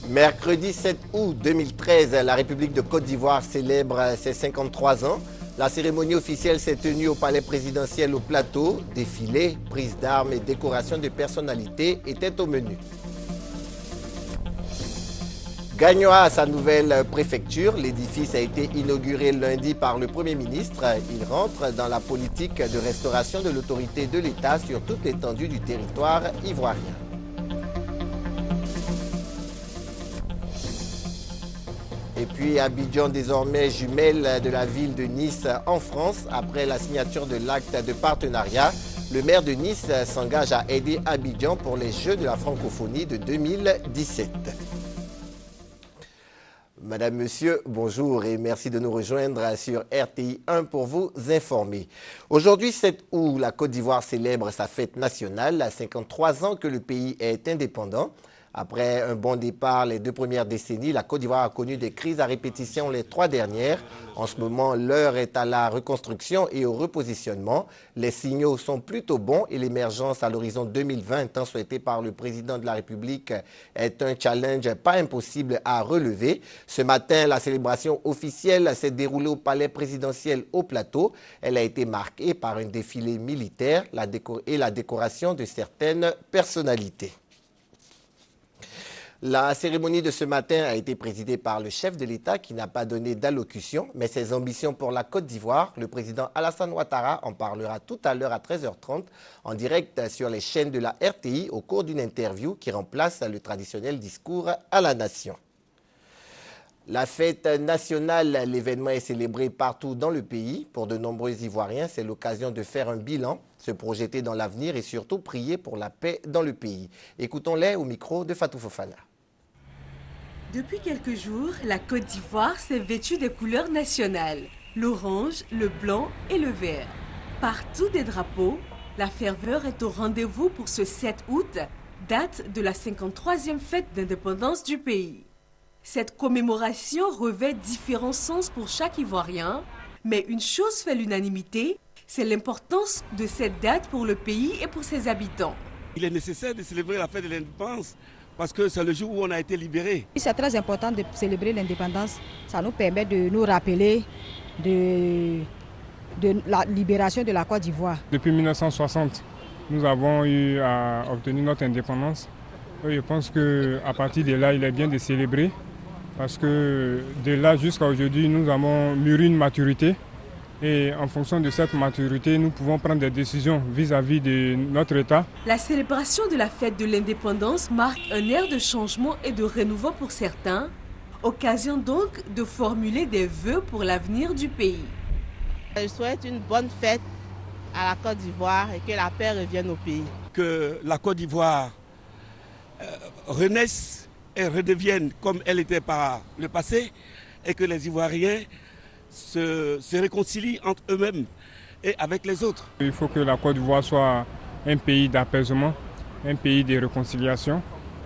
Mercredi 7 août 2013, la République de Côte d'Ivoire célèbre ses 53 ans. La cérémonie officielle s'est tenue au palais présidentiel au Plateau. Défilés, prises d'armes et décorations de personnalités étaient au menu. Gagnoa à sa nouvelle préfecture. L'édifice a été inauguré lundi par le Premier ministre. Il rentre dans la politique de restauration de l'autorité de l'État sur toute l'étendue du territoire ivoirien. Et puis Abidjan, désormais jumelle de la ville de Nice en France. Après la signature de l'acte de partenariat, le maire de Nice s'engage à aider Abidjan pour les Jeux de la francophonie de 2017. Madame, Monsieur, bonjour et merci de nous rejoindre sur RTI 1 pour vous informer. Aujourd'hui, 7 août, la Côte d'Ivoire célèbre sa fête nationale, à 53 ans que le pays est indépendant. Après un bon départ les 2 premières décennies, la Côte d'Ivoire a connu des crises à répétition les 3 dernières. En ce moment, l'heure est à la reconstruction et au repositionnement. Les signaux sont plutôt bons et l'émergence à l'horizon 2020, tant souhaitée par le président de la République, est un challenge pas impossible à relever. Ce matin, la célébration officielle s'est déroulée au palais présidentiel au Plateau. Elle a été marquée par un défilé militaire et la décoration de certaines personnalités. La cérémonie de ce matin a été présidée par le chef de l'État qui n'a pas donné d'allocution, mais ses ambitions pour la Côte d'Ivoire, le président Alassane Ouattara en parlera tout à l'heure à 13h30 en direct sur les chaînes de la RTI au cours d'une interview qui remplace le traditionnel discours à la nation. La fête nationale, l'événement est célébré partout dans le pays. Pour de nombreux Ivoiriens, c'est l'occasion de faire un bilan, se projeter dans l'avenir et surtout prier pour la paix dans le pays. Écoutons-les au micro de Fatou Fofana. Depuis quelques jours, la Côte d'Ivoire s'est vêtue des couleurs nationales, l'orange, le blanc et le vert. Partout des drapeaux, la ferveur est au rendez-vous pour ce 7 août, date de la 53e fête d'indépendance du pays. Cette commémoration revêt différents sens pour chaque Ivoirien, mais une chose fait l'unanimité, c'est l'importance de cette date pour le pays et pour ses habitants. Il est nécessaire de célébrer la fête de l'indépendance parce que c'est le jour où on a été libéré. C'est très important de célébrer l'indépendance. Ça nous permet de nous rappeler de la libération de la Côte d'Ivoire. Depuis 1960, nous avons eu à obtenir notre indépendance. Et je pense qu'à partir de là, il est bien de célébrer parce que de là jusqu'à aujourd'hui, nous avons mûri une maturité. Et en fonction de cette maturité, nous pouvons prendre des décisions vis-à-vis de notre État. La célébration de la fête de l'indépendance marque un air de changement et de renouveau pour certains, occasion donc de formuler des vœux pour l'avenir du pays. Je souhaite une bonne fête à la Côte d'Ivoire et que la paix revienne au pays. Que la Côte d'Ivoire renaisse et redevienne comme elle était par le passé et que les Ivoiriens se réconcilient entre eux-mêmes et avec les autres. Il faut que la Côte d'Ivoire soit un pays d'apaisement, un pays de réconciliation.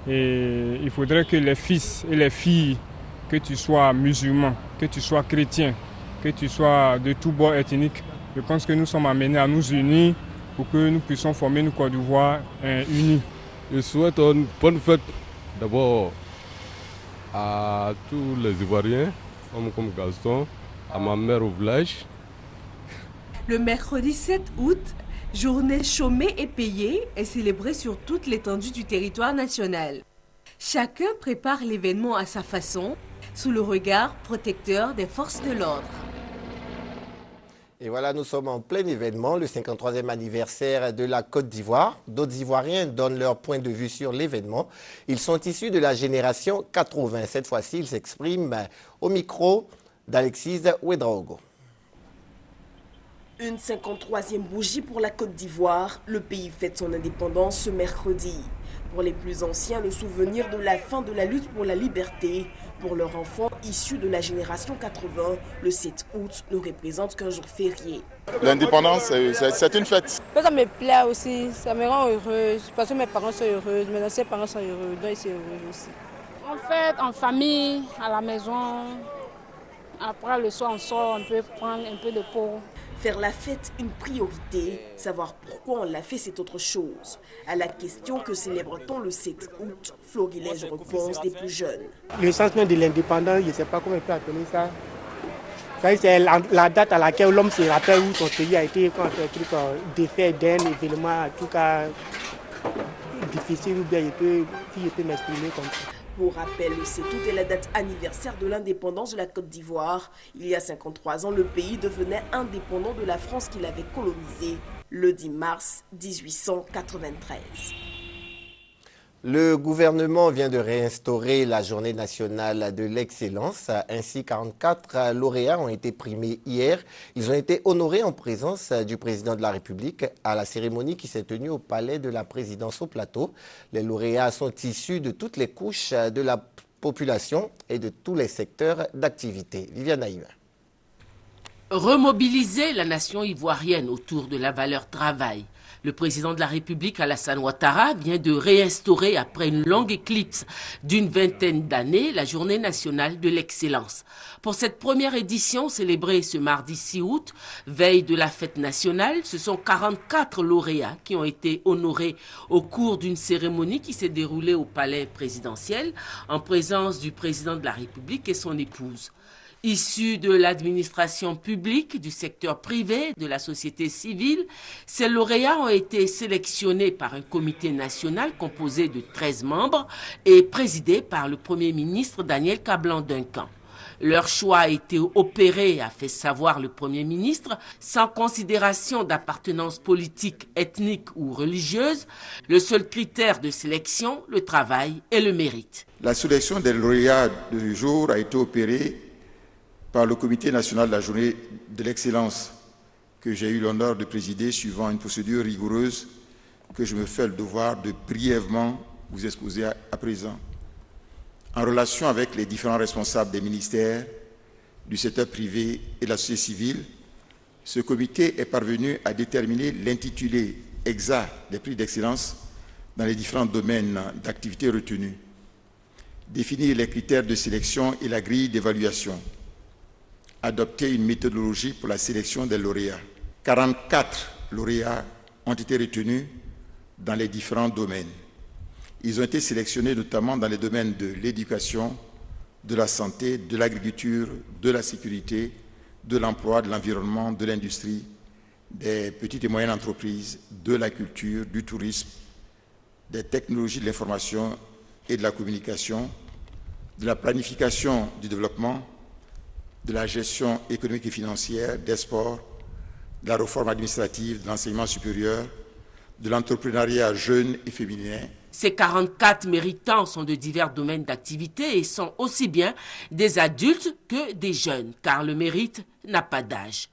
Et il faudrait que les fils et les filles, que tu sois musulman, que tu sois chrétien, que tu sois de tous bords ethniques, je pense que nous sommes amenés à nous unir pour que nous puissions former une Côte d'Ivoire unie. Je souhaite une bonne fête d'abord à tous les Ivoiriens, femmes comme Gaston, à ma mère au village. Le mercredi 7 août, journée chômée et payée est célébrée sur toute l'étendue du territoire national. Chacun prépare l'événement à sa façon, sous le regard protecteur des forces de l'ordre. Et voilà, nous sommes en plein événement, le 53e anniversaire de la Côte d'Ivoire. D'autres Ivoiriens donnent leur point de vue sur l'événement. Ils sont issus de la génération 80. Cette fois-ci, ils s'expriment au micro d'Alexis Ouedraogo. Une 53e bougie pour la Côte d'Ivoire. Le pays fête son indépendance ce mercredi. Pour les plus anciens, le souvenir de la fin de la lutte pour la liberté. Pour leurs enfants issus de la génération 80, le 7 août ne représente qu'un jour férié. L'indépendance, c'est une fête. Ça me plaît aussi, ça me rend heureuse parce que mes parents sont heureux, mes anciens parents sont heureux, donc ils sont heureux aussi. On fête en famille, à la maison. Après le soir, on sort, on peut prendre un peu de pot. Faire la fête une priorité, savoir pourquoi on l'a fait, c'est autre chose. À la question que célèbre-t-on le 7 août, florilège réponse des plus jeunes. Le sentiment de l'indépendance, je ne sais pas comment on peut appeler ça. C'est la date à laquelle l'homme se rappelle où son pays a été quand un truc défait d'un événement, en tout cas difficile, ou bien si je peux m'exprimer comme ça. Pour rappel, le 7 août est la date anniversaire de l'indépendance de la Côte d'Ivoire. Il y a 53 ans, le pays devenait indépendant de la France qu'il avait colonisée, le 10 mars 1893. Le gouvernement vient de réinstaurer la journée nationale de l'excellence. Ainsi, 44 lauréats ont été primés hier. Ils ont été honorés en présence du président de la République à la cérémonie qui s'est tenue au palais de la présidence au Plateau. Les lauréats sont issus de toutes les couches de la population et de tous les secteurs d'activité. Viviane Aïma. Remobiliser la nation ivoirienne autour de la valeur travail. Le président de la République, Alassane Ouattara, vient de réinstaurer, après une longue éclipse d'une vingtaine d'années, la journée nationale de l'excellence. Pour cette première édition, célébrée ce mardi 6 août, veille de la fête nationale, ce sont 44 lauréats qui ont été honorés au cours d'une cérémonie qui s'est déroulée au palais présidentiel, en présence du président de la République et son épouse. Issus de l'administration publique, du secteur privé, de la société civile, ces lauréats ont été sélectionnés par un comité national composé de 13 membres et présidé par le Premier ministre Daniel Kablan-Duncan. Leur choix a été opéré, a fait savoir le Premier ministre, sans considération d'appartenance politique, ethnique ou religieuse. Le seul critère de sélection, le travail et le mérite. La sélection des lauréats du jour a été opérée par le Comité national de la journée de l'excellence que j'ai eu l'honneur de présider suivant une procédure rigoureuse que je me fais le devoir de brièvement vous exposer à présent. En relation avec les différents responsables des ministères, du secteur privé et de la société civile, ce comité est parvenu à déterminer l'intitulé exact des prix d'excellence dans les différents domaines d'activité retenus, définir les critères de sélection et la grille d'évaluation, adopter une méthodologie pour la sélection des lauréats. 44 lauréats ont été retenus dans les différents domaines. Ils ont été sélectionnés notamment dans les domaines de l'éducation, de la santé, de l'agriculture, de la sécurité, de l'emploi, de l'environnement, de l'industrie, des petites et moyennes entreprises, de la culture, du tourisme, des technologies de l'information et de la communication, de la planification du développement, de la gestion économique et financière, des sports, de la réforme administrative, de l'enseignement supérieur, de l'entrepreneuriat jeune et féminin. Ces 44 méritants sont de divers domaines d'activité et sont aussi bien des adultes que des jeunes, car le mérite n'a pas d'âge.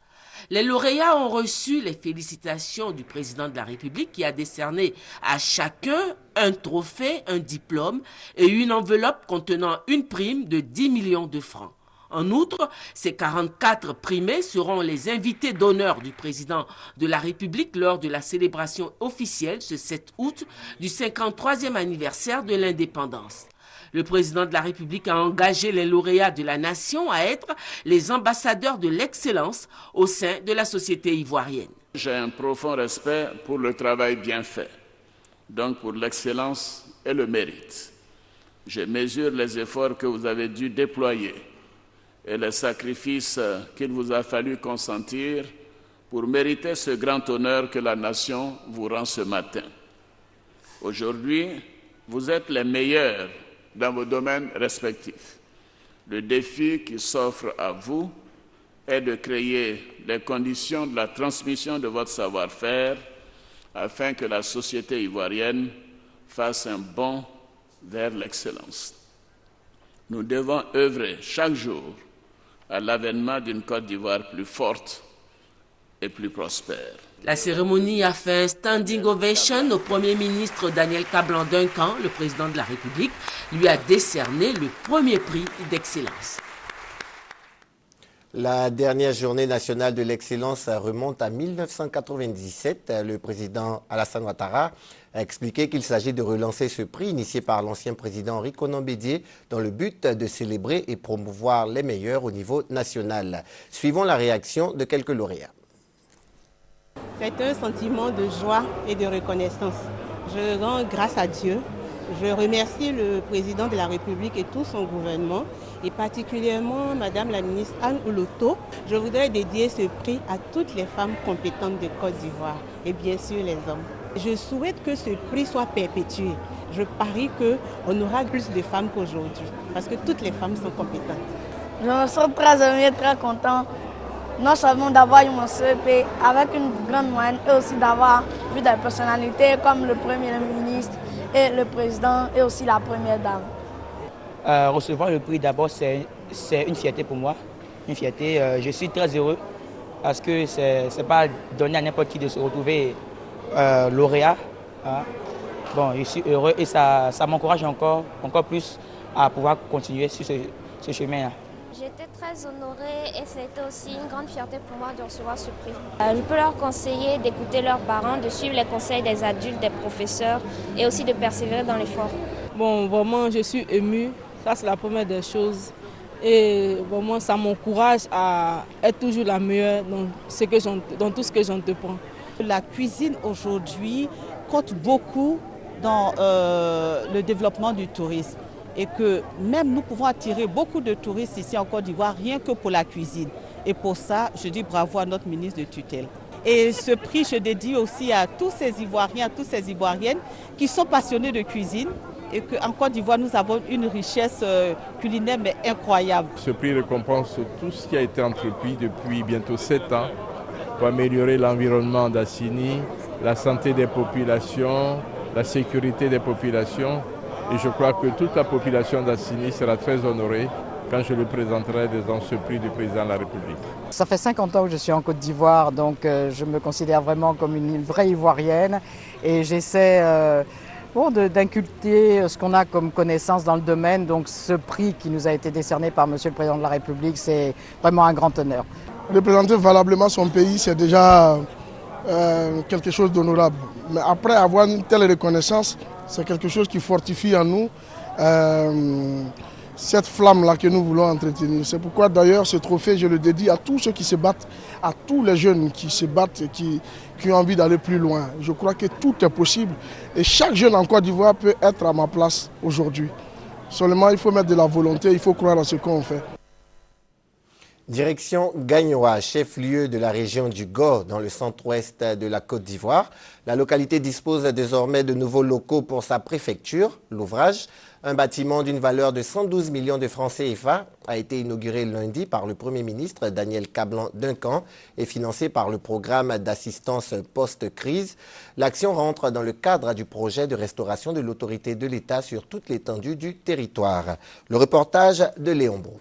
Les lauréats ont reçu les félicitations du président de la République qui a décerné à chacun un trophée, un diplôme et une enveloppe contenant une prime de 10 millions de francs. En outre, ces 44 primés seront les invités d'honneur du président de la République lors de la célébration officielle ce 7 août du 53e anniversaire de l'indépendance. Le président de la République a engagé les lauréats de la nation à être les ambassadeurs de l'excellence au sein de la société ivoirienne. J'ai un profond respect pour le travail bien fait, donc pour l'excellence et le mérite. Je mesure les efforts que vous avez dû déployer et les sacrifices qu'il vous a fallu consentir pour mériter ce grand honneur que la nation vous rend ce matin. Aujourd'hui, vous êtes les meilleurs dans vos domaines respectifs. Le défi qui s'offre à vous est de créer les conditions de la transmission de votre savoir-faire afin que la société ivoirienne fasse un bond vers l'excellence. Nous devons œuvrer chaque jour à l'avènement d'une Côte d'Ivoire plus forte et plus prospère. La cérémonie a fait un standing ovation au Premier ministre Daniel Kablan-Duncan. Le président de la République lui a décerné le premier prix d'excellence. La dernière journée nationale de l'excellence remonte à 1997. Le président Alassane Ouattara a expliqué qu'il s'agit de relancer ce prix initié par l'ancien président Henri Konan Bédié dans le but de célébrer et promouvoir les meilleurs au niveau national. Suivons la réaction de quelques lauréats. C'est un sentiment de joie et de reconnaissance. Je rends grâce à Dieu. Je remercie le président de la République et tout son gouvernement, et particulièrement Madame la ministre Anne Oloto. Je voudrais dédier ce prix à toutes les femmes compétentes de Côte d'Ivoire et bien sûr les hommes. Je souhaite que ce prix soit perpétué. Je parie qu'on aura plus de femmes qu'aujourd'hui, parce que toutes les femmes sont compétentes. Je me sens très ému, très content, non seulement d'avoir eu mon CEP avec une grande moyenne, et aussi d'avoir vu des personnalités comme le Premier ministre et le président et aussi la Première dame. Recevoir le prix d'abord, c'est une fierté pour moi, une fierté. Je suis très heureux parce que ce n'est pas donné à n'importe qui de se retrouver lauréat. Hein. Bon, je suis heureux et ça m'encourage encore plus à pouvoir continuer sur ce chemin-là. J'étais très honorée et c'était aussi une grande fierté pour moi de recevoir ce prix. Je peux leur conseiller d'écouter leurs parents, de suivre les conseils des adultes, des professeurs et aussi de persévérer dans l'effort. Bon, vraiment, je suis émue. Ça, c'est la première des choses. Et vraiment, ça m'encourage à être toujours la meilleure dans tout ce que j'entreprends. La cuisine aujourd'hui compte beaucoup dans le développement du tourisme. Et que même nous pouvons attirer beaucoup de touristes ici en Côte d'Ivoire, rien que pour la cuisine. Et pour ça, je dis bravo à notre ministre de tutelle. Et ce prix, je dédie aussi à tous ces Ivoiriens, à toutes ces Ivoiriennes qui sont passionnés de cuisine. Et qu'en Côte d'Ivoire, nous avons une richesse culinaire mais incroyable. Ce prix récompense tout ce qui a été entrepris depuis bientôt 7 ans pour améliorer l'environnement d'Assini, la santé des populations, la sécurité des populations. Et je crois que toute la population d'Assini sera très honorée quand je lui présenterai dans ce prix du président de la République. Ça fait 50 ans que je suis en Côte d'Ivoire, donc je me considère vraiment comme une vraie Ivoirienne. Et j'essaie d'inculter ce qu'on a comme connaissance dans le domaine. Donc ce prix qui nous a été décerné par Monsieur le Président de la République, c'est vraiment un grand honneur. Représenter valablement son pays, c'est déjà quelque chose d'honorable. Mais après avoir une telle reconnaissance, c'est quelque chose qui fortifie en nous cette flamme-là que nous voulons entretenir. C'est pourquoi d'ailleurs ce trophée, je le dédie à tous ceux qui se battent, à tous les jeunes qui se battent et qui ont envie d'aller plus loin. Je crois que tout est possible et chaque jeune en Côte d'Ivoire peut être à ma place aujourd'hui. Seulement il faut mettre de la volonté, il faut croire à ce qu'on fait. Direction Gagnoa, chef-lieu de la région du Gor, dans le centre-ouest de la Côte d'Ivoire. La localité dispose désormais de nouveaux locaux pour sa préfecture. L'ouvrage, un bâtiment d'une valeur de 112 millions de francs CFA, a été inauguré lundi par le Premier ministre Daniel Kablan-Duncan et financé par le programme d'assistance post-crise. L'action rentre dans le cadre du projet de restauration de l'autorité de l'État sur toute l'étendue du territoire. Le reportage de Léon Brou.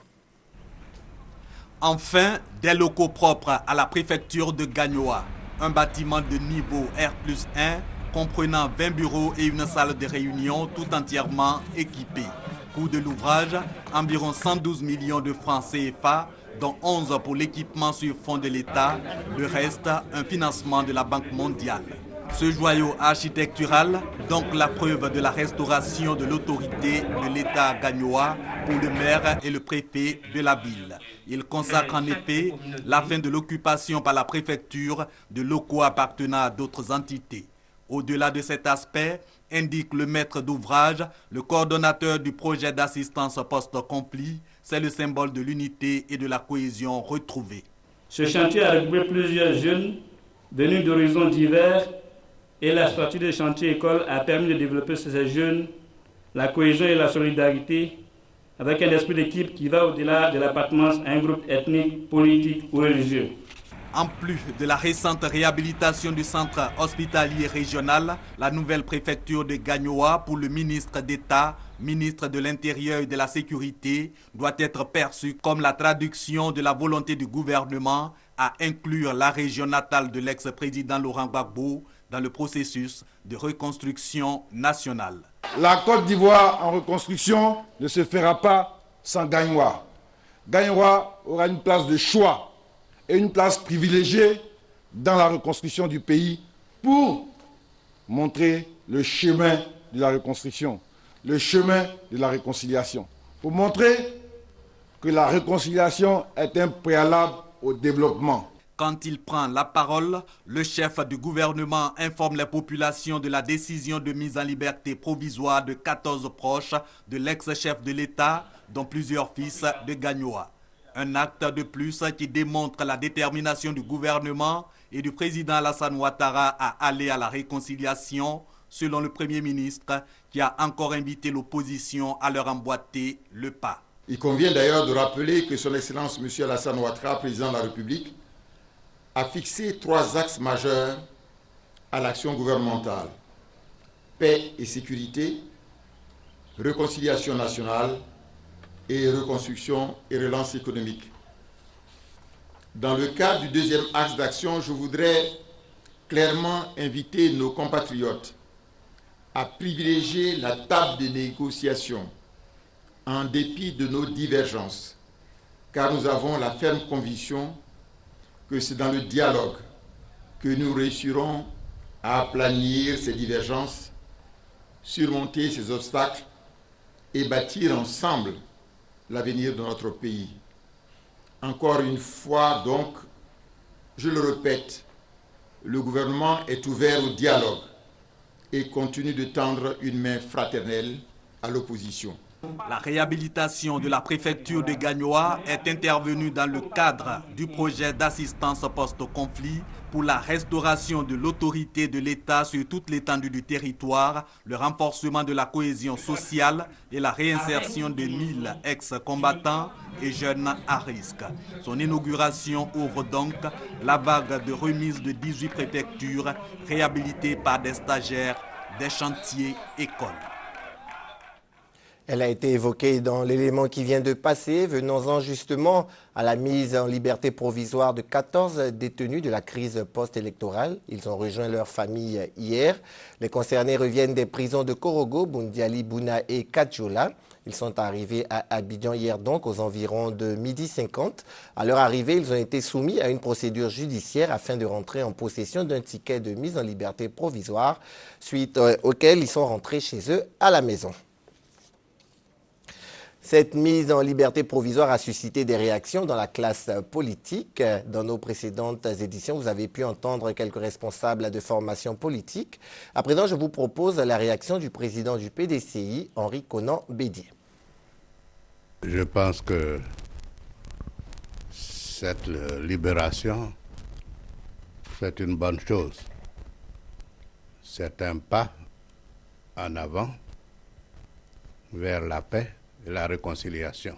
Enfin, des locaux propres à la préfecture de Gagnoa. Un bâtiment de niveau R+1 comprenant 20 bureaux et une salle de réunion tout entièrement équipée. Coût de l'ouvrage, environ 112 millions de francs CFA, dont 11 pour l'équipement sur fonds de l'État, le reste un financement de la Banque mondiale. Ce joyau architectural, donc la preuve de la restauration de l'autorité de l'État gagnois pour le maire et le préfet de la ville. Il consacre en effet la fin de l'occupation par la préfecture de locaux appartenant à d'autres entités. Au-delà de cet aspect, indique le maître d'ouvrage, le coordonnateur du projet d'assistance post-conflit, c'est le symbole de l'unité et de la cohésion retrouvée. Ce chantier a regroupé plusieurs jeunes venus d'horizons divers et la structure des chantiers écoles a permis de développer chez ces jeunes la cohésion et la solidarité avec un esprit d'équipe qui va au-delà de l'appartenance à un groupe ethnique, politique ou religieux. En plus de la récente réhabilitation du centre hospitalier régional, la nouvelle préfecture de Gagnoa pour le ministre d'État, ministre de l'Intérieur et de la Sécurité, doit être perçue comme la traduction de la volonté du gouvernement à inclure la région natale de l'ex-président Laurent Gbagbo dans le processus de reconstruction nationale. La Côte d'Ivoire en reconstruction ne se fera pas sans Gagnoa. Gagnoa aura une place de choix et une place privilégiée dans la reconstruction du pays pour montrer le chemin de la reconstruction, le chemin de la réconciliation, pour montrer que la réconciliation est un préalable au développement. Quand il prend la parole, le chef du gouvernement informe les populations de la décision de mise en liberté provisoire de 14 proches de l'ex-chef de l'État, dont plusieurs fils de Gagnoa. Un acte de plus qui démontre la détermination du gouvernement et du président Alassane Ouattara à aller à la réconciliation, selon le Premier ministre, qui a encore invité l'opposition à leur emboîter le pas. Il convient d'ailleurs de rappeler que son Excellence M. Alassane Ouattara, président de la République, a fixé 3 axes majeurs à l'action gouvernementale: paix et sécurité, réconciliation nationale et reconstruction et relance économique. Dans le cadre du deuxième axe d'action, je voudrais clairement inviter nos compatriotes à privilégier la table de négociation en dépit de nos divergences, car nous avons la ferme conviction que c'est dans le dialogue que nous réussirons à aplanir ces divergences, surmonter ces obstacles et bâtir ensemble l'avenir de notre pays. Encore une fois donc, je le répète, le gouvernement est ouvert au dialogue et continue de tendre une main fraternelle à l'opposition. La réhabilitation de la préfecture de Gagnoa est intervenue dans le cadre du projet d'assistance post-conflit pour la restauration de l'autorité de l'État sur toute l'étendue du territoire, le renforcement de la cohésion sociale et la réinsertion de 1000 ex-combattants et jeunes à risque. Son inauguration ouvre donc la vague de remise de 18 préfectures réhabilitées par des stagiaires des chantiers écoles. Elle a été évoquée dans l'élément qui vient de passer. Venons-en justement à la mise en liberté provisoire de 14 détenus de la crise post-électorale. Ils ont rejoint leur famille hier. Les concernés reviennent des prisons de Korogo, Bundiali, Bouna et Kadjola. Ils sont arrivés à Abidjan hier donc aux environs de 12h50. À leur arrivée, ils ont été soumis à une procédure judiciaire afin de rentrer en possession d'un ticket de mise en liberté provisoire, suite auquel ils sont rentrés chez eux à la maison. Cette mise en liberté provisoire a suscité des réactions dans la classe politique. Dans nos précédentes éditions, vous avez pu entendre quelques responsables de formation politique. À présent, je vous propose la réaction du président du PDCI, Henri Konan Bédier. Je pense que cette libération, c'est une bonne chose. C'est un pas en avant vers la paix et la réconciliation.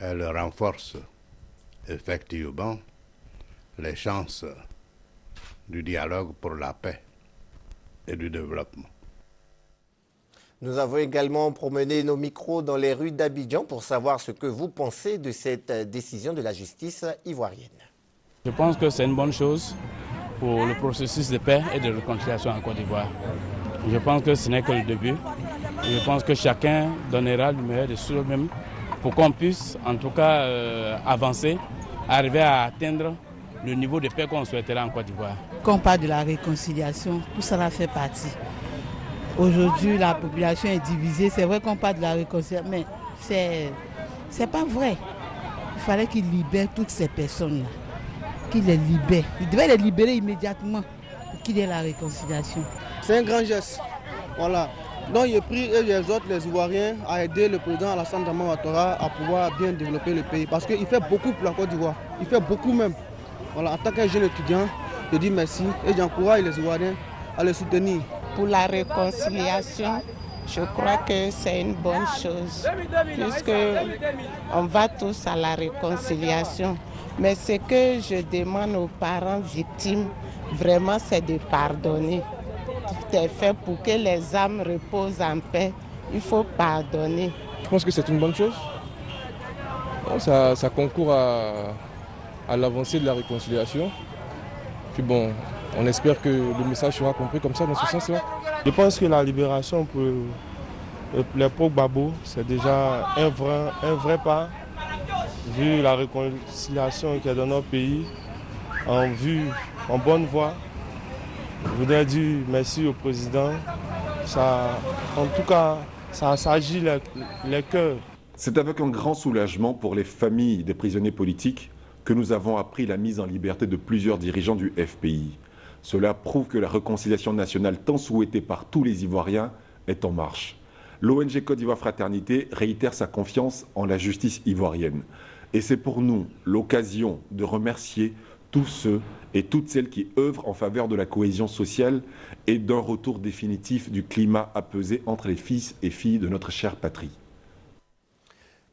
Elle renforce effectivement les chances du dialogue pour la paix et du développement. Nous avons également promené nos micros dans les rues d'Abidjan pour savoir ce que vous pensez de cette décision de la justice ivoirienne. Je pense que c'est une bonne chose pour le processus de paix et de réconciliation en Côte d'Ivoire. Je pense que ce n'est que le début. Je pense que chacun donnera le meilleur de soi-même pour qu'on puisse en tout cas avancer, arriver à atteindre le niveau de paix qu'on souhaiterait en Côte d'Ivoire. Quand on parle de la réconciliation, tout ça fait partie. Aujourd'hui, la population est divisée. C'est vrai qu'on parle de la réconciliation, mais c'est pas vrai. Il fallait qu'il libère toutes ces personnes-là. Qu'il les libère. Il devait les libérer immédiatement pour qu'il y ait la réconciliation. C'est un grand geste. Voilà. Donc je prie et j'exhorte les Ivoiriens à aider le président Alassane Ouattara à pouvoir bien développer le pays. Parce qu'il fait beaucoup pour la Côte d'Ivoire. Il fait beaucoup même. Voilà. En tant que jeune étudiant, je dis merci et j'encourage les Ivoiriens à le soutenir. Pour la réconciliation, je crois que c'est une bonne chose, puisque on va tous à la réconciliation. Mais ce que je demande aux parents victimes, vraiment, c'est de pardonner. Tout est fait pour que les âmes reposent en paix. Il faut pardonner. Je pense que c'est une bonne chose. Ça concourt à l'avancée de la réconciliation. Puis bon, on espère que le message sera compris comme ça, dans ce sens-là. Je pense que la libération pour les pauvres babos, c'est déjà un vrai pas, vu la réconciliation qu'il y a dans notre pays, en bonne voie. Je voudrais dire merci au président. En tout cas, ça agit les cœurs. C'est avec un grand soulagement pour les familles des prisonniers politiques que nous avons appris la mise en liberté de plusieurs dirigeants du FPI. Cela prouve que la réconciliation nationale tant souhaitée par tous les Ivoiriens est en marche. L'ONG Côte d'Ivoire Fraternité réitère sa confiance en la justice ivoirienne. Et c'est pour nous l'occasion de remercier tous ceux et toutes celles qui œuvrent en faveur de la cohésion sociale et d'un retour définitif du climat apaisé entre les fils et filles de notre chère patrie.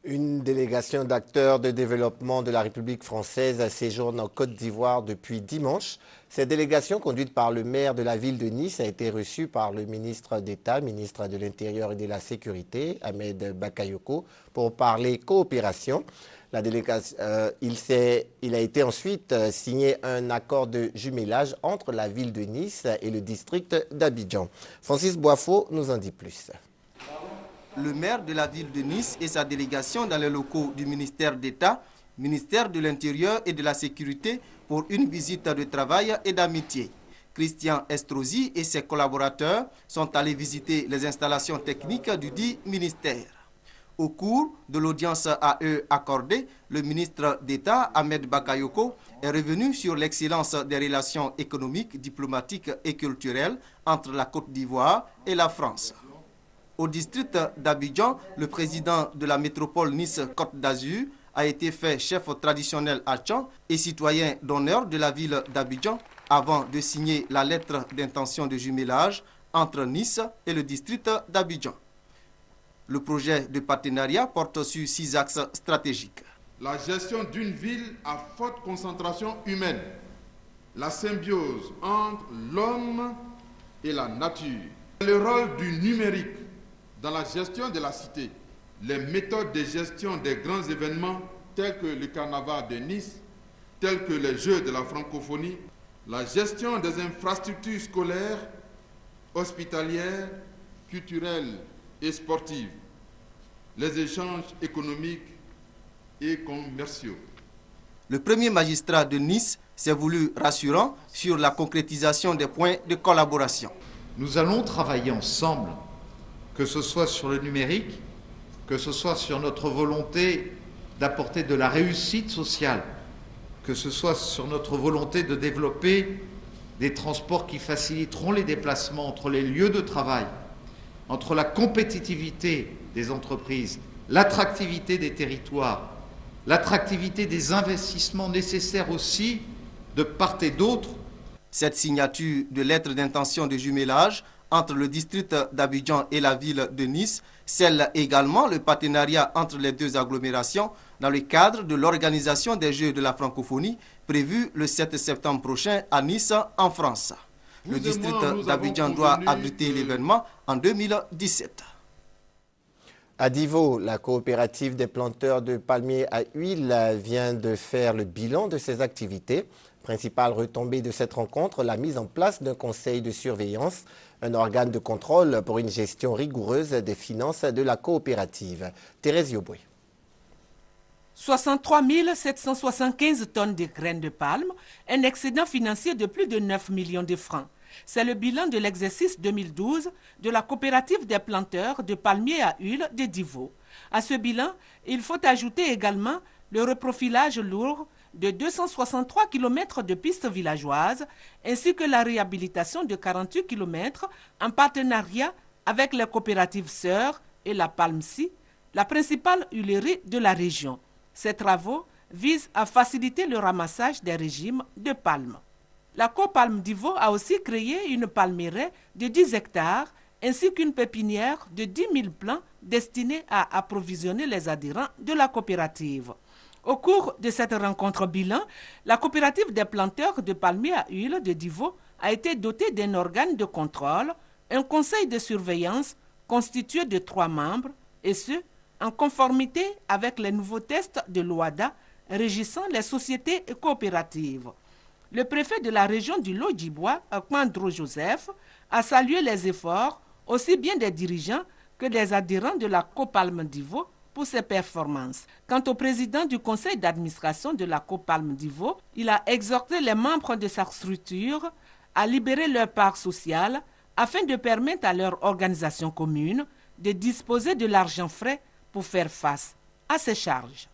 Une délégation d'acteurs de développement de la République française séjourne en Côte d'Ivoire depuis dimanche. Cette délégation, conduite par le maire de la ville de Nice, a été reçue par le ministre d'État, ministre de l'Intérieur et de la Sécurité, Ahmed Bakayoko, pour parler coopération. La délégation, il a été ensuite signé un accord de jumelage entre la ville de Nice et le district d'Abidjan. Francis Boifo nous en dit plus. Le maire de la ville de Nice et sa délégation dans les locaux du ministère d'État, ministère de l'Intérieur et de la Sécurité pour une visite de travail et d'amitié. Christian Estrosi et ses collaborateurs sont allés visiter les installations techniques du dit ministère. Au cours de l'audience à eux accordée, le ministre d'État, Ahmed Bakayoko, est revenu sur l'excellence des relations économiques, diplomatiques et culturelles entre la Côte d'Ivoire et la France. Au district d'Abidjan, le président de la métropole Nice-Côte d'Azur a été fait chef traditionnel à Tchan et citoyen d'honneur de la ville d'Abidjan avant de signer la lettre d'intention de jumelage entre Nice et le district d'Abidjan. Le projet de partenariat porte sur 6 axes stratégiques. La gestion d'une ville à forte concentration humaine, la symbiose entre l'homme et la nature, le rôle du numérique dans la gestion de la cité, les méthodes de gestion des grands événements tels que le carnaval de Nice, tels que les Jeux de la francophonie, la gestion des infrastructures scolaires, hospitalières, culturelles et sportives, les échanges économiques et commerciaux. Le premier magistrat de Nice s'est voulu rassurant sur la concrétisation des points de collaboration. Nous allons travailler ensemble, que ce soit sur le numérique, que ce soit sur notre volonté d'apporter de la réussite sociale, que ce soit sur notre volonté de développer des transports qui faciliteront les déplacements entre les lieux de travail, entre la compétitivité des entreprises, l'attractivité des territoires, l'attractivité des investissements nécessaires aussi de part et d'autre. Cette signature de lettre d'intention de jumelage entre le district d'Abidjan et la ville de Nice scelle également le partenariat entre les deux agglomérations dans le cadre de l'organisation des Jeux de la francophonie prévus le 7 septembre prochain à Nice, en France. Le district d'Abidjan doit abriter l'événement en 2017. À Divo, la coopérative des planteurs de palmiers à huile vient de faire le bilan de ses activités. Principale retombée de cette rencontre, la mise en place d'un conseil de surveillance, un organe de contrôle pour une gestion rigoureuse des finances de la coopérative. Thérèse Yoboué. 63 775 tonnes de graines de palme, un excédent financier de plus de 9 millions de francs. C'est le bilan de l'exercice 2012 de la coopérative des planteurs de palmiers à huile de Divo. À ce bilan, il faut ajouter également le reprofilage lourd de 263 km de pistes villageoises ainsi que la réhabilitation de 48 km en partenariat avec les coopératives sœurs et la Palme-Si, la principale huilerie de la région. Ces travaux visent à faciliter le ramassage des régimes de palmes. La Copalme Divo a aussi créé une palmeraie de 10 hectares ainsi qu'une pépinière de 10 000 plants destinés à approvisionner les adhérents de la coopérative. Au cours de cette rencontre bilan, la coopérative des planteurs de palmiers à huile de Divo a été dotée d'un organe de contrôle, un conseil de surveillance constitué de 3 membres, et ce, en conformité avec les nouveaux tests de l'OADA régissant les sociétés et coopératives. Le préfet de la région du Lodjibois, Kwandro Joseph, a salué les efforts aussi bien des dirigeants que des adhérents de la Copalme Divo pour ses performances. Quant au président du conseil d'administration de la Copalme Divo, il a exhorté les membres de sa structure à libérer leur part sociale afin de permettre à leur organisation commune de disposer de l'argent frais pour faire face à ces charges.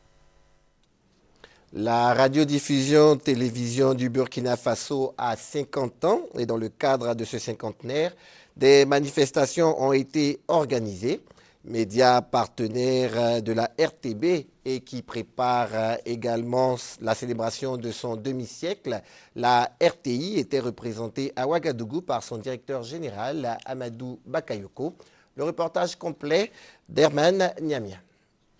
La radiodiffusion télévision du Burkina Faso a 50 ans et dans le cadre de ce cinquantenaire, des manifestations ont été organisées. Média partenaire de la RTB et qui prépare également la célébration de son demi-siècle, la RTI était représentée à Ouagadougou par son directeur général, Amadou Bakayoko. Le reportage complet d'Herman Niamia.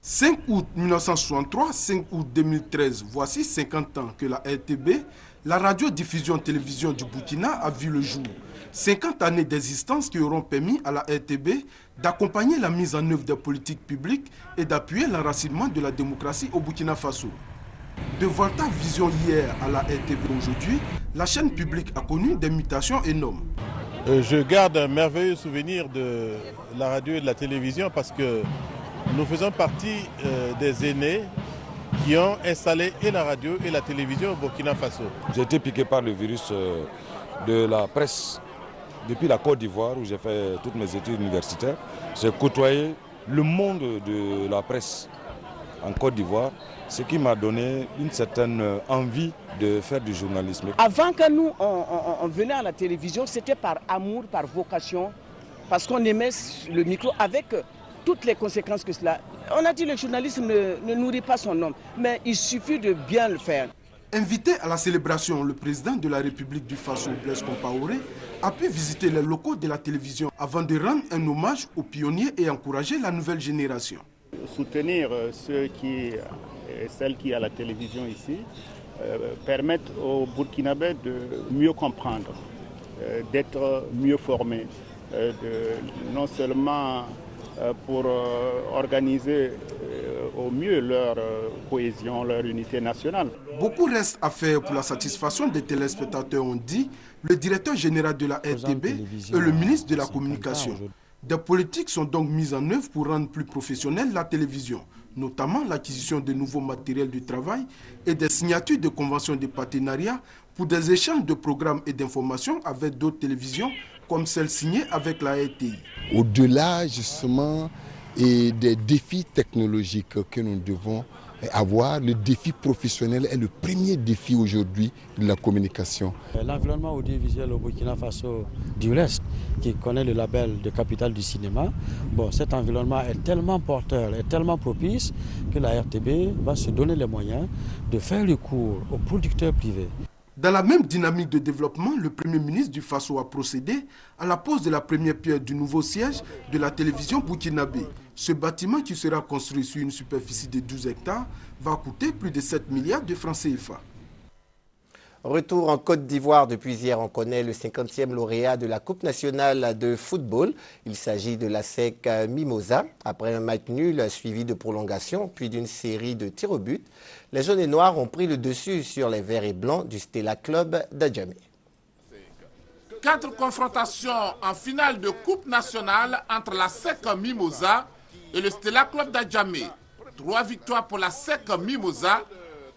5 août 1963, 5 août 2013, voici 50 ans que la RTB, la radiodiffusion télévision du Burkina, a vu le jour. 50 années d'existence qui auront permis à la RTB d'accompagner la mise en œuvre des politiques publiques et d'appuyer l'enracinement de la démocratie au Burkina Faso. De Volta Vision hier à la RTB aujourd'hui, la chaîne publique a connu des mutations énormes. Je garde un merveilleux souvenir de la radio et de la télévision parce que nous faisons partie des aînés qui ont installé et la radio et la télévision au Burkina Faso. J'ai été piqué par le virus de la presse depuis la Côte d'Ivoire où j'ai fait toutes mes études universitaires. J'ai côtoyé le monde de la presse en Côte d'Ivoire, ce qui m'a donné une certaine envie de faire du journalisme. Avant que nous, on venait à la télévision, c'était par amour, par vocation, parce qu'on aimait le micro avec toutes les conséquences que cela. On a dit que le journalisme ne nourrit pas son homme, mais il suffit de bien le faire. Invité à la célébration, le président de la République du Faso, Blaise Compaoré, a pu visiter les locaux de la télévision avant de rendre un hommage aux pionniers et encourager la nouvelle génération. Soutenir celles qui à la télévision ici permettent aux Burkinabés de mieux comprendre, d'être mieux formés, non seulement pour organiser au mieux leur cohésion, leur unité nationale. Beaucoup reste à faire pour la satisfaction des téléspectateurs, ont dit le directeur général de la RTB et le ministre de la Communication. Des politiques sont donc mises en œuvre pour rendre plus professionnelle la télévision, notamment l'acquisition de nouveaux matériels de travail et des signatures de conventions de partenariat pour des échanges de programmes et d'informations avec d'autres télévisions comme celle signée avec la RTI. Au-delà justement des défis technologiques que nous devons avoir, le défi professionnel est le premier défi aujourd'hui de la communication. L'environnement audiovisuel au Burkina Faso du l'Est, qui connaît le label de capitale du cinéma, cet environnement est tellement porteur, est tellement propice que la RTB va se donner les moyens de faire recours aux producteurs privés. Dans la même dynamique de développement, le Premier ministre du Faso a procédé à la pose de la première pierre du nouveau siège de la télévision burkinabé. Ce bâtiment, qui sera construit sur une superficie de 12 hectares, va coûter plus de 7 milliards de francs CFA. Retour en Côte d'Ivoire. Depuis hier, on connaît le 50e lauréat de la Coupe nationale de football. Il s'agit de la SEC Mimosa. Après un match nul suivi de prolongation, puis d'une série de tirs au but, les jaunes et noirs ont pris le dessus sur les verts et blancs du Stella Club d'Adjamé. 4 confrontations en finale de Coupe nationale entre la SEC Mimosa et le Stella Club d'Adjamé. 3 victoires pour la SEC Mimosa,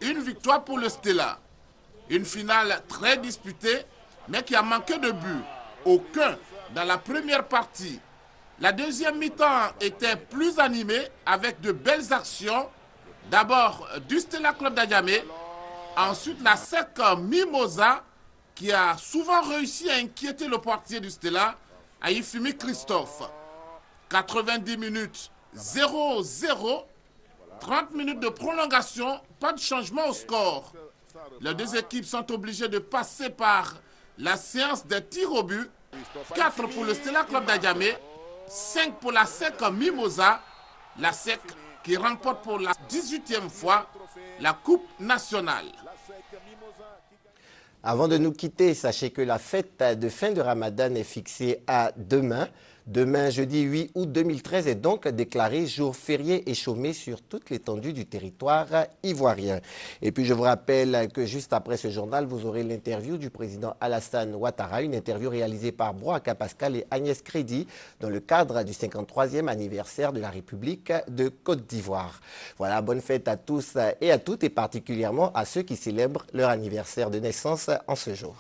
1 victoire pour le Stella. Une finale très disputée, mais qui a manqué de but. Aucun dans la première partie. La deuxième mi-temps était plus animée avec de belles actions. D'abord du Stella Club d'Adjamé, ensuite la SEC Mimosa, qui a souvent réussi à inquiéter le portier du Stella, Aïfumi Christophe. 90 minutes, 0-0. 30 minutes de prolongation, pas de changement au score. Les deux équipes sont obligées de passer par la séance des tirs au but. 4 pour le Stella Club d'Adjamé, 5 pour la SEC Mimosa. La SEC qui remporte pour la 18e fois la Coupe nationale. Avant de nous quitter, sachez que la fête de fin de Ramadan est fixée à demain. Demain, jeudi 8 août 2013, est donc déclaré jour férié et chômé sur toute l'étendue du territoire ivoirien. Et puis, je vous rappelle que juste après ce journal, vous aurez l'interview du président Alassane Ouattara, une interview réalisée par Broaka Pascal et Agnès Crédit dans le cadre du 53e anniversaire de la République de Côte d'Ivoire. Voilà, bonne fête à tous et à toutes, et particulièrement à ceux qui célèbrent leur anniversaire de naissance en ce jour.